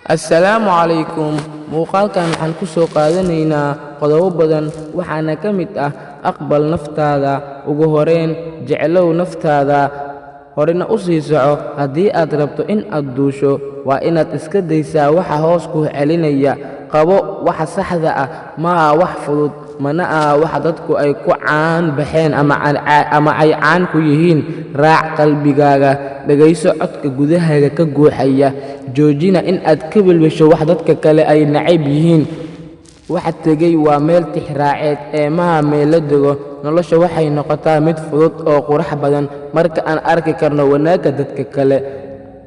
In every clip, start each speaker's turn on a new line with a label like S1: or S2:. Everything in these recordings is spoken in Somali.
S1: Assalaamu calaykum. Muuqaalkan waxaan ku soo qaadanaynaa qodobo badan waxaana ka mid ah aqbal naftaada. Ugu horeyn, jeclow naftaada, horena u sii soco. Haddii aad rabto in aad duusho, waa inaad iska daysaa waxa hoos ku celinaya. Qabo waxa saxda ah, ma aha wax fudud, mana aha wax dadku ay ku caan baxeen ama ay caan ku yihiin. Raac qalbigaaga, dhagayso codka gudahaaga ka guuxaya. Joojina in aad ka welwesho wax dadka kale ay neceb yihiin. Waxa tegay waa meel tixraaceed maaha meel la dego. Nolosha waxay noqotaa mid fudud oo qurux badan marka aan arki karno wanaagga dadka kale.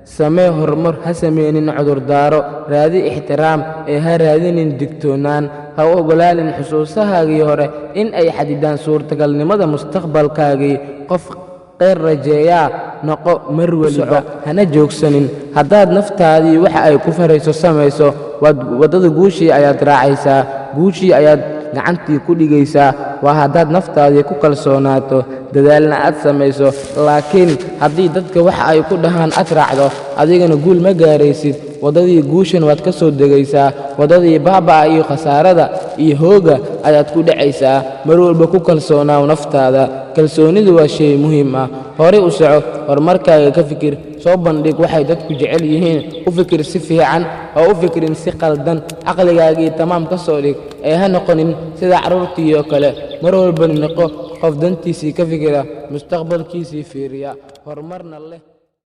S1: Samee horumar, ha sameynin cudurdaaro. Raadi ixtiraam ha raadinin digtoonaan. Ha u ogolaanin xusuusahaagii hore in ay xadidaan suurtagalnimada mustaqbalkaagii. Qof khayr rajeeya noqo mar waliba, hana joogsanin. Haddaad naftaadii waxa ay ku farayso samayso, waddada guushii ayaad raacaysaa, guushii ayaad gacantii ku dhigaysaa. Waa haddaad naftaadii ku kalsoonaato, dadaalna aad samayso. Laakiin haddii dadka waxa ay ku dhahaan aad raacdo, adigana guul ma gaaraysid. Waddadii guushan waad ka soo degaysaa, waddadii baaba'a iyo khasaarada iyo hooga ayaad ku dhacaysaa. Mar walba ku kalsoonaaw naftaada. Kalsoonidu waa shay muhiim ah. Horey u soco, horumarkaaga ka fikir, soo bandhig waxay dadku jecel yihiin. U fikir si fiican, oo u fikirin si qaldan. Caqligaagii tamaam ka soo dhig, ha noqonin sida carruurtii oo kale. Mar walba noqo qof dantiisii ka fikira, mustaqbalkiisii fiiriya, horumarna leh.